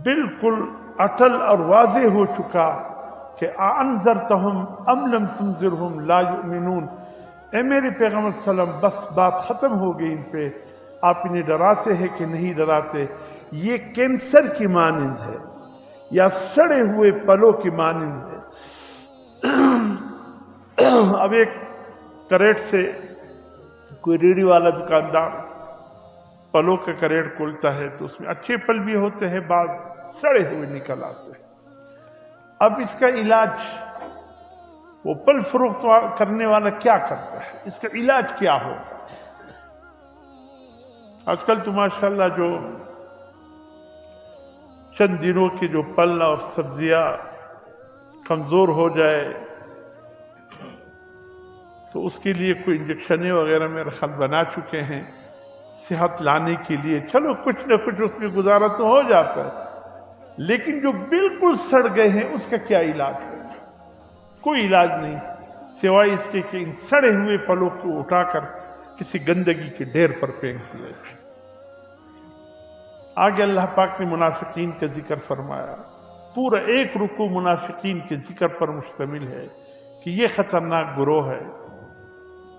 بالکل اٹل اور واضح ہو چکا کہ انذرتہم ام لم تنذرہم لا یؤمنون. اے میرے پیغمبر صلی اللہ علیہ وسلم بس بات ختم ہو گئی ان پہ، آپ انہیں ڈراتے ہیں کہ نہیں ڈراتے؟ یہ کینسر کی مانند ہے یا سڑے ہوئے پلوں کی مانند ہے. اب ایک کریٹ سے کوئی ریڑھی والا دکاندار پلوں کا کریٹ کھولتا ہے تو اس میں اچھے پل بھی ہوتے ہیں، بعض سڑے ہوئے نکل آتے ہیں. اب اس کا علاج وہ پل فروخت کرنے والا کیا کرتا ہے؟ اس کا علاج کیا ہوگا؟ آج کل تو ماشاءاللہ جو چند دنوں کے جو پل اور سبزیاں کمزور ہو جائے تو اس کے لیے کوئی انجیکشنیں وغیرہ میرے خیال بنا چکے ہیں صحت لانے کے لیے. چلو کچھ نہ کچھ اس میں گزارا تو ہو جاتا ہے، لیکن جو بالکل سڑ گئے ہیں اس کا کیا علاج ہے؟ کوئی علاج نہیں سوائے اس کے کہ ان سڑے ہوئے پلوں کو اٹھا کر کسی گندگی کے ڈھیر پر پھینک دیا جائے. آگے اللہ پاک نے منافقین کا ذکر فرمایا. پورا ایک رکوع منافقین کے ذکر پر مشتمل ہے کہ یہ خطرناک گروہ ہے.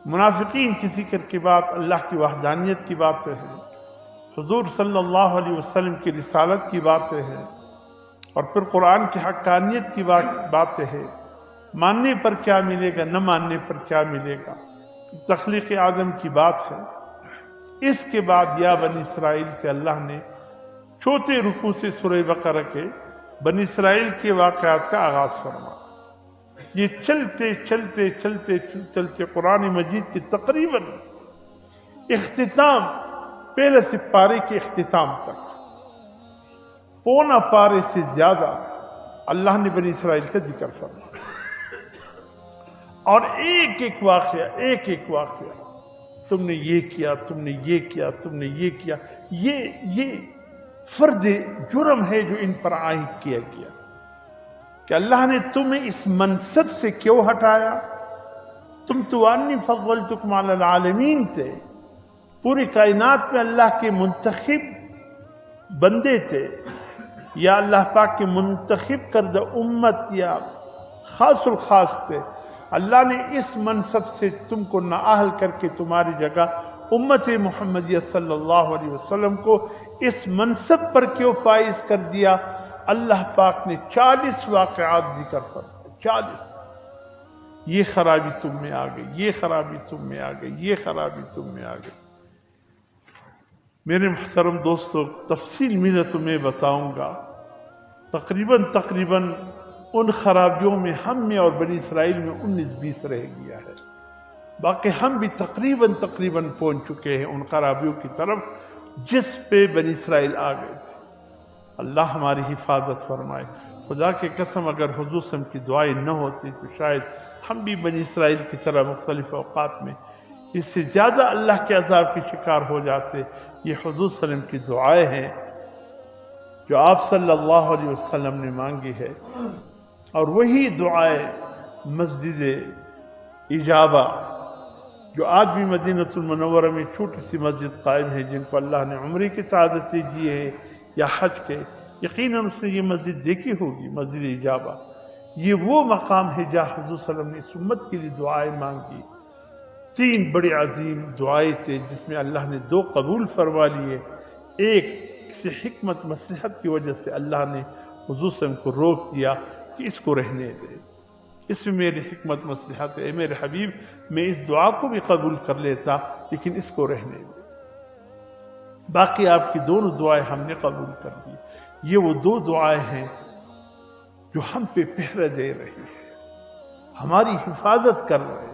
منافقین کی ذکر کی بات اللہ کی وحدانیت کی باتیں ہیں، حضور صلی اللہ علیہ وسلم کی رسالت کی باتیں ہیں، اور پھر قرآن کی حقانیت کی باتیں ہیں. ماننے پر کیا ملے گا، نہ ماننے پر کیا ملے گا، تخلیق آدم کی بات ہے. اس کے بعد یا بنی اسرائیل سے اللہ نے چوتھے رکوع سے سورہ بقرہ کے بنی اسرائیل کے واقعات کا آغاز فرمایا. یہ چلتے چلتے چلتے چلتے قرآن مجید کی تقریباً اختتام، پہلے سے پارے کے اختتام تک پونا پارے سے زیادہ اللہ نے بنی اسرائیل کا ذکر فرمایا. اور ایک ایک واقعہ تم نے یہ کیا، تم نے یہ کیا، تم نے یہ کیا، یہ فرد جرم ہے جو ان پر عائد کیا گیا کہ اللہ نے تمہیں اس منصب سے کیوں ہٹایا؟ تم تو انی فضلتکم علی العالمین تھے، پوری کائنات میں اللہ کے منتخب بندے تھے، یا اللہ پاک کے منتخب کردہ امت یا خاص الخاص تھے. اللہ نے اس منصب سے تم کو نااہل کر کے تمہاری جگہ امت محمدیہ صلی اللہ علیہ وسلم کو اس منصب پر کیوں فائز کر دیا؟ اللہ پاک نے 40 واقعات ذکر فرمائے. 40. یہ خرابی تم میں آ گئی، یہ خرابی تم میں آ گئی، یہ خرابی تم میں آ گئی. میرے محترم دوستو، تفصیل میں تمہیں بتاؤں گا. تقریباً ان خرابیوں میں ہم میں اور بنی اسرائیل میں 19-20 رہ گیا ہے. باقی ہم بھی تقریباً پہنچ چکے ہیں ان خرابیوں کی طرف جس پہ بنی اسرائیل آ گئے تھے. اللہ ہماری حفاظت فرمائے. خدا کی قسم اگر حضور صلی اللہ علیہ وسلم کی دعائیں نہ ہوتی تو شاید ہم بھی بنی اسرائیل کی طرح مختلف اوقات میں اس سے زیادہ اللہ کے عذاب کے شکار ہو جاتے. یہ حضور صلی اللہ علیہ وسلم کی دعائیں ہیں جو آپ صلی اللہ علیہ وسلم نے مانگی ہے، اور وہی دعائیں مسجد اجابہ جو آج بھی مدینہ المنورہ میں چھوٹی سی مسجد قائم ہے، جن کو اللہ نے عمرے کی سعادتیں دی ہے یا حج کے، یقیناً اس نے یہ مسجد دیکھی ہوگی، مسجد اجابہ. یہ وہ مقام ہے جہاں حضور صلی اللہ علیہ وسلم نے اس امت کے لیے دعائیں مانگی. 3 بڑی عظیم دعائیں تھے جس میں اللہ نے 2 قبول فرما لیے. ایک کسی حکمت مصلحت کی وجہ سے اللہ نے حضور صلی اللہ علیہ وسلم کو روک دیا کہ اس کو رہنے دے، اس میں میری حکمت مصلحت ہے. اے میرے حبیب، میں اس دعا کو بھی قبول کر لیتا لیکن اس کو رہنے دے. باقی آپ کی دونوں دعائیں ہم نے قبول کر دی. یہ وہ 2 دعائیں ہیں جو ہم پہ پہرہ دے رہی ہیں، ہماری حفاظت کر رہے ہیں.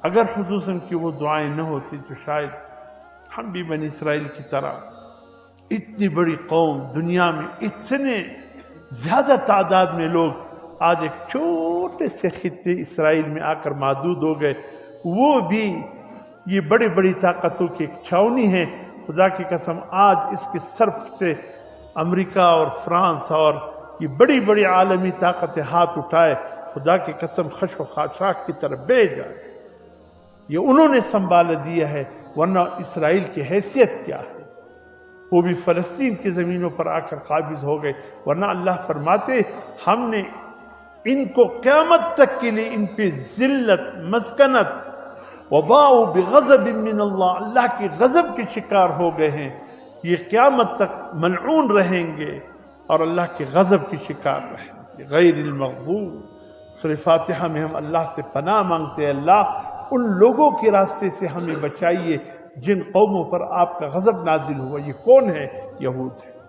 اگر حضور صلی اللہ علیہ وسلم کی وہ دعائیں نہ ہوتی تو شاید ہم بھی بنی اسرائیل کی طرح، اتنی بڑی قوم، دنیا میں اتنے زیادہ تعداد میں لوگ آج ایک چھوٹے سے خطے اسرائیل میں آ کر محدود ہو گئے. وہ بھی یہ بڑی طاقتوں کی ایک چھاونی ہے. خدا کی قسم آج اس کے سرف سے امریکہ اور فرانس اور یہ بڑی عالمی طاقتیں ہاتھ اٹھائے. خدا کی قسم خش و خاشاک کی طرف بہ جائے. یہ انہوں نے سنبھال دیا ہے، ورنہ اسرائیل کی حیثیت کیا ہے؟ وہ بھی فلسطین کی زمینوں پر آ کر قابض ہو گئے، ورنہ اللہ فرماتے ہم نے ان کو قیامت تک کے لیے ان پہ ذلت، مسکنت، وباؤ بغضب من اللہ، اللہ کے غضب کے شکار ہو گئے ہیں، یہ قیامت تک ملعون رہیں گے اور اللہ کے غضب کے شکار رہیں گے۔ غیر المغضوب، سورہ فاتحہ میں ہم اللہ سے پناہ مانگتے ہیں، اللہ ان لوگوں کے راستے سے ہمیں بچائیے جن قوموں پر آپ کا غضب نازل ہوا۔ یہ کون ہے؟ یہود ہے۔